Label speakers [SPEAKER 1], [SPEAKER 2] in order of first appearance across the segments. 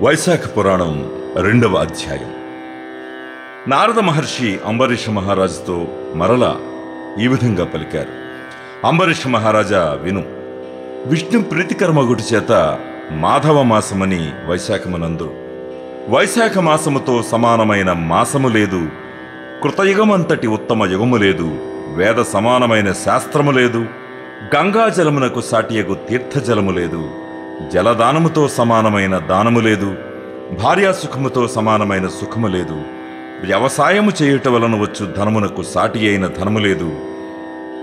[SPEAKER 1] వైశాఖ పురాణం 2వ అధ్యాయం. నారద మహర్షి అంబరీష మహారాజుతో మరలా ఈ విధంగా పలికారు. అంబరీష మహారాజా విను. విష్ణు ప్రీతికరమగుటి చేత మాధవ మాసమని వైశాఖమునందు. వైశాఖ మాసముతో సమానమైన మాసము లేదు, కృతయుగమంతటి ఉత్తమ యుగము లేదు, వేద సమానమైన శాస్త్రము లేదు, గంగాజలమునకు సాటియగు తీర్థజలము లేదు, జలదానముతో సమానమైన దానము లేదు, భార్యాసుఖముతో సమానమైన సుఖము లేదు, వ్యవసాయము చేయుట వలన వచ్చు ధనమునకు సాటి అయిన ధనము లేదు,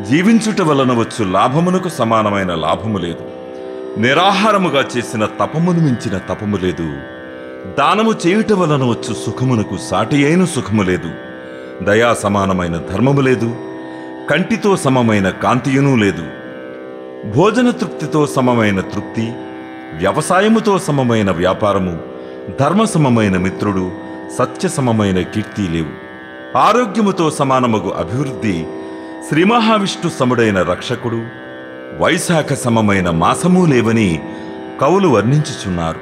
[SPEAKER 1] జీవించుట వలన వచ్చు లాభమునకు సమానమైన లాభము లేదు, నిరాహారముగా చేసిన తపమును మించిన తపము లేదు, దానము చేయుట వలన వచ్చు సుఖమునకు సాటి అయిన సుఖము లేదు, దయా సమానమైన ధర్మము లేదు, కంటితో సమమైన కాంతియునూ లేదు, భోజన తృప్తితో సమమైన తృప్తి, వ్యవసాయముతో సమమైన వ్యాపారము, ధర్మ సమమైన మిత్రుడు, సత్య సమమైన కీర్తి లేవు, ఆరోగ్యముతో సమానమగు అభివృద్ధి, శ్రీ మహావిష్ణు సముడైన రక్షకుడు, వైశాఖ సమమైన మాసము లేవని కవులు వర్ణించుచున్నారు.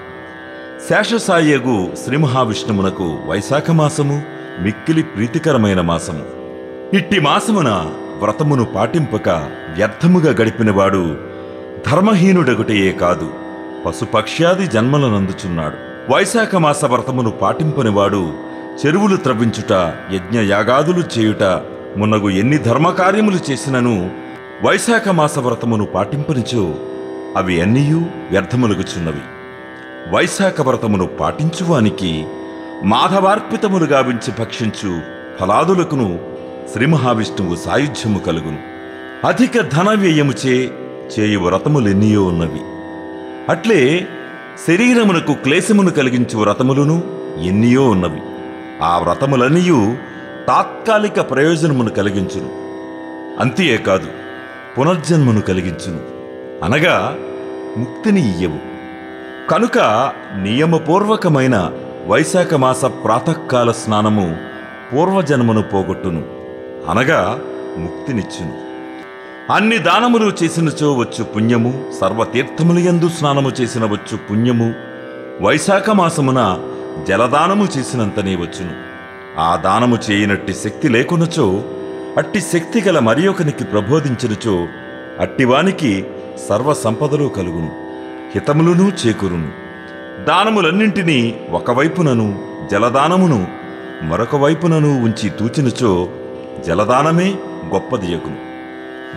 [SPEAKER 1] శేషసాయగు శ్రీ మహావిష్ణువునకు వైశాఖ మాసము మిక్కిలి ప్రీతికరమైన మాసము. ఇట్టి మాసమున వ్రతమును పాటింపక వ్యర్థముగా గడిపినవాడు ధర్మహీనుడగుటయే కాదు, పశుపక్ష్యాది జన్మలనందుచున్నాడు. వైశాఖ మాస వ్రతమును పాటింపనివాడు చెరువులు త్రవ్వించుట, యజ్ఞయాగాదులు చేయుట మున్నగు ఎన్ని ధర్మకార్యములు చేసినను వైశాఖ మాస వ్రతమును పాటింపనిచో అవి అన్నీయూ వ్యర్థములుగుచున్నవి. వైశాఖ వ్రతమును పాటించువానికి మాధవార్పితములు గావించి భక్షించు ఫలాదులకును శ్రీ మహావిష్ణువు సాయుధ్యము కలుగును. అధిక ధన వ్యయముచే చేయు వ్రతములెన్నియో ఉన్నవి. అట్లే శరీరమునకు క్లేశమును కలిగించు వ్రతములను ఎన్నియో ఉన్నవి. ఆ వ్రతములన్నీయూ తాత్కాలిక ప్రయోజనమును కలిగించును, అంతేకాదు పునర్జన్మను కలిగించును, అనగా ముక్తిని ఇయ్యవు. కనుక నియమపూర్వకమైన వైశాఖ మాస ప్రాతకాల స్నానము పూర్వజన్మను పోగొట్టును, అనగా ముక్తినిచ్చును. అన్ని దానములు చేసినచో వచ్చు పుణ్యము, సర్వతీర్థములయందు స్నానము చేసిన వచ్చు పుణ్యము, వైశాఖ మాసమున జలదానము చేసినంతనే వచ్చును. ఆ దానము చేయనట్టి శక్తి లేకునచో, అట్టి శక్తి గల మరి ఒకనికి ప్రబోధించినచో అట్టివానికి సర్వసంపదలు కలుగును, హితములను చేకూరును. దానములన్నింటినీ ఒకవైపునను జలదానమును మరొక వైపునను ఉంచి తూచినచో జలదానమే గొప్పదియగును.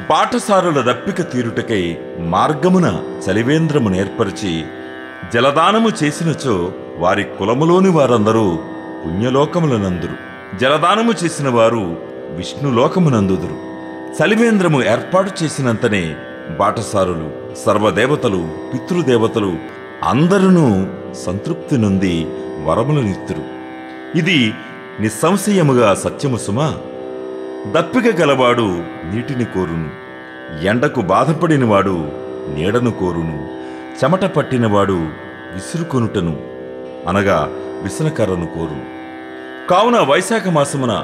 [SPEAKER 1] బాటసారుల దప్పిక తీరుటకై మార్గమున చలివేంద్రమును ఏర్పరిచి జలదానము చేసినచో వారి కులములోని వారందరూ పుణ్యలోకములనందురు. జలదానము చేసిన వారు విష్ణులోకమునందుదురు. చలివేంద్రము ఏర్పాటు చేసినంతనే బాటసారులు, సర్వదేవతలు, పితృదేవతలు అందరూ సంతృప్తి నొంది వరములనిత్తురు. ఇది నిస్సంశయముగా సత్యము సుమా. దప్పిక గలవాడు నీటిని కోరును, ఎండకు బాధపడినవాడు నీడను కోరును, చెమట పట్టినవాడు విసురుకొనుటను అనగా విసనకర్రను కోరును. కావున వైశాఖ మాసమున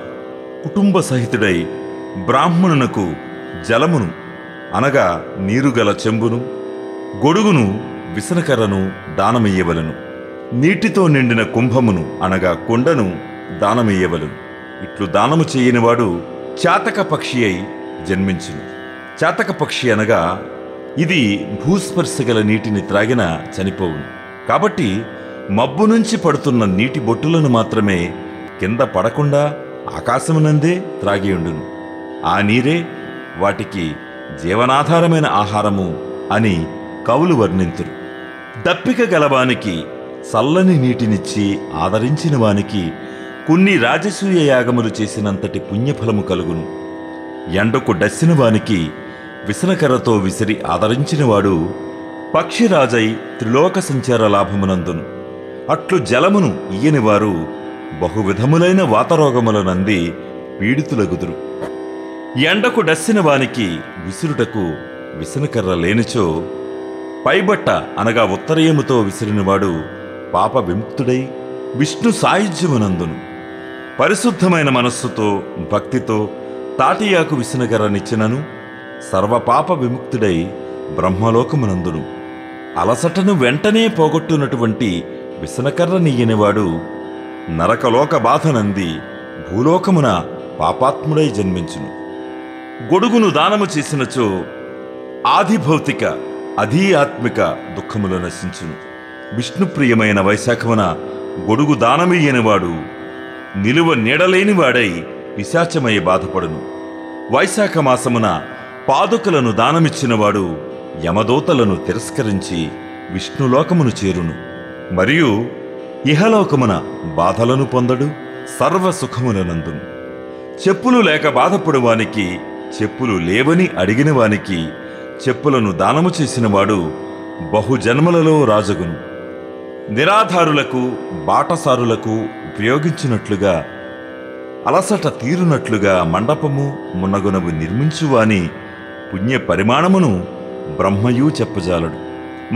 [SPEAKER 1] కుటుంబ సహితుడై బ్రాహ్మణునకు జలమును అనగా నీరుగల చెంబును, గొడుగును, విసనకర్రను దానమియ్యవలను. నీటితో నిండిన కుంభమును అనగా కొండను దానమియ్యవలను. ఇట్లు దానము చేయనివాడు చాతక పక్షి అయి జన్మించును. చాతక పక్షి అనగా ఇది భూస్పర్శ గల నీటిని త్రాగిన చనిపోవును. కాబట్టి మబ్బు నుంచి పడుతున్న నీటి బొట్టులను మాత్రమే కింద పడకుండా ఆకాశమునందే త్రాగియుండును. ఆ నీరే వాటికి జీవనాధారమైన ఆహారము అని కవులు వర్ణింతురు. దప్పిక గలవానికి చల్లని నీటినిచ్చి ఆదరించిన వానికి కొన్ని రాజసూయ యాగములు చేసినంతటి పుణ్యఫలము కలుగును. ఎండకు డస్సిన వానికి విసనకర్రతో విసిరి ఆదరించినవాడు పక్షిరాజై త్రిలోక సంచార లాభమునందును. అట్లు జలమును ఇయ్యనివారు బహువిధములైన వాతరోగములనంది పీడితులగుదురు. ఎండకు డస్సిన వానికి విసురుటకు విసనకర్ర లేనిచో పైబట్ట అనగా ఉత్తరీయముతో విసిరినవాడు పాప విముక్తుడై విష్ణు సాయుధ్యమునందును. పరిశుద్ధమైన మనస్సుతో భక్తితో తాటియాకు విసనకర్రనిచ్చినను సర్వపాప విముక్తుడై బ్రహ్మలోకమునందును. అలసటను వెంటనే పోగొట్టునటువంటి విసనకర్ర నీయనివాడు నరకలోక బాధనంది భూలోకమున పాపాత్ముడై జన్మించును. గొడుగును దానము చేసినచో ఆదిభౌతిక అధీఆత్మిక దుఃఖములు నశించును. విష్ణుప్రియమైన వైశాఖమున గొడుగు దానమియ్యనివాడు నిలువ నీడలేనివాడై పిశాచమై బాధపడును. వైశాఖ మాసమున పాదుకలను దానమిచ్చినవాడు యమదూతలను తిరస్కరించి విష్ణులోకమును చేరును. మరియు ఇహలోకమున బాధలను పొందడు, సర్వసుఖములనందును. చెప్పులు లేక బాధపడువానికి, చెప్పులు లేవని అడిగిన వానికి చెప్పులను దానము చేసినవాడు బహుజన్మలలో రాజగును. నిరాధారులకు బాటసారులకు ఉపయోగించినట్లుగా, అలసట తీరునట్లుగా మండపము మున్నగునవి నిర్మించువాని పుణ్య పరిమాణమును బ్రహ్మయు చెప్పజాలడు.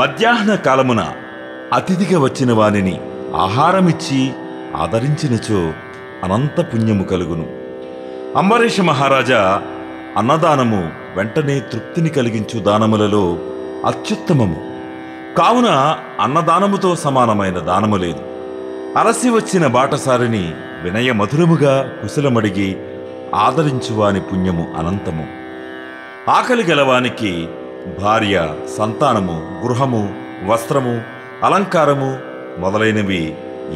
[SPEAKER 1] మధ్యాహ్న కాలమున అతిథిగా వచ్చిన వానిని ఆహారమిచ్చి ఆదరించినచో అనంత పుణ్యము కలుగును. అంబరీష మహారాజా అన్నదానము వెంటనే తృప్తిని కలిగించు దానములలో అత్యుత్తమము. కావున అన్నదానముతో సమానమైన దానము లేదు. అలసి వచ్చిన బాటసారిని వినయ మధురముగా కుశలమడిగి ఆదరించువాని పుణ్యము అనంతము. ఆకలి గలవానికి భార్య, సంతానము, గృహము, వస్త్రము, అలంకారము మొదలైనవి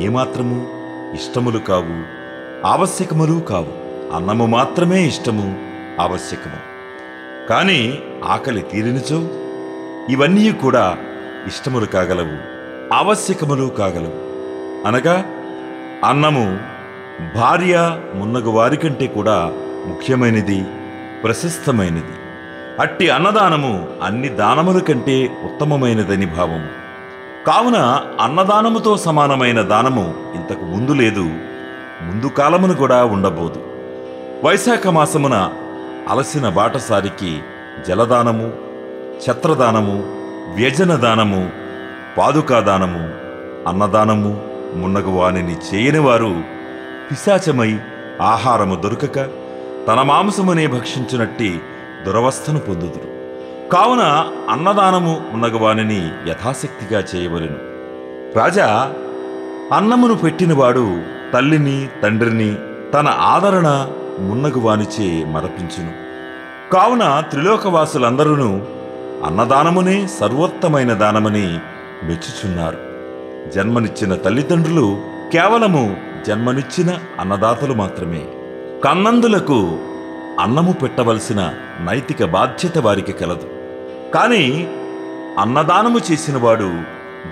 [SPEAKER 1] ఏమాత్రము ఇష్టములు కావు, ఆవశ్యకములు కావు. అన్నము మాత్రమే ఇష్టము, ఆవశ్యకము. కానీ ఆకలి తీరినచో ఇవన్నీ కూడా ఇష్టములు కాగలవు, ఆవశ్యకములు కాగలవు. అనగా అన్నము భార్య మున్నగు వారికంటే కూడా ముఖ్యమైనది, ప్రశస్తమైనది. అట్టి అన్నదానము అన్ని దానముల కంటే ఉత్తమమైనదని భావము. కావున అన్నదానముతో సమానమైన దానము ఇంతకు ముందు లేదు, ముందు కాలమును కూడా ఉండబోదు. వైశాఖ మాసమున అలసిన బాటసారికి జలదానము, ఛత్రదానము, వ్యజనదానము, పాదుకాదానము, అన్నదానము మున్నగు వానిని చేయని వారు పిశాచమై ఆహారము దొరకక తన మాంసమునే భక్షించునట్టి దురవస్థను పొందుదురు. కావున అన్నదానము ఉన్నగవానిని యథాశక్తిగా చేయవలెను. రాజా, అన్నమును పెట్టినవాడు తల్లిని, తండ్రిని తన ఆదరణ మున్నగువానిచే మరపించును. కావున త్రిలోకవాసులందరూ అన్నదానమునే సర్వోత్తమైన దానమని మెచ్చుచున్నారు. జన్మనిచ్చిన తల్లిదండ్రులు కేవలము జన్మనిచ్చిన అన్నదాతలు మాత్రమే. కన్నందులకు అన్నము పెట్టవలసిన నైతిక బాధ్యత వారికి కలదు. కానీ అన్నదానము చేసినవాడు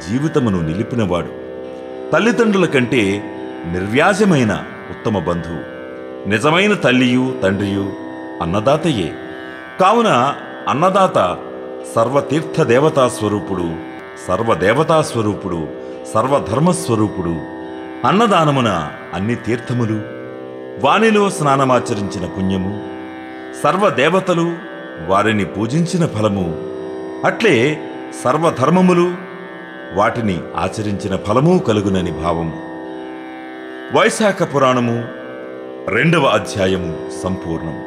[SPEAKER 1] జీవితమును నిలిపినవాడు. తల్లిదండ్రుల కంటే నిర్వ్యాజమైన ఉత్తమ బంధువు. నిజమైన తల్లియు తండ్రియు అన్నదాతయే. కావున అన్నదాత సర్వతీర్థ దేవతాస్వరూపుడు, సర్వదేవతాస్వరూపుడు, సర్వధర్మస్వరూపుడు. అన్నదానమున అన్ని తీర్థములు, వానిలో స్నానమాచరించిన పుణ్యము, సర్వదేవతలు వారిని పూజించిన ఫలము, అట్లే సర్వధర్మములు వాటిని ఆచరించిన ఫలము కలుగునని భావము. వైశాఖ పురాణము 2వ అధ్యాయము సంపూర్ణము.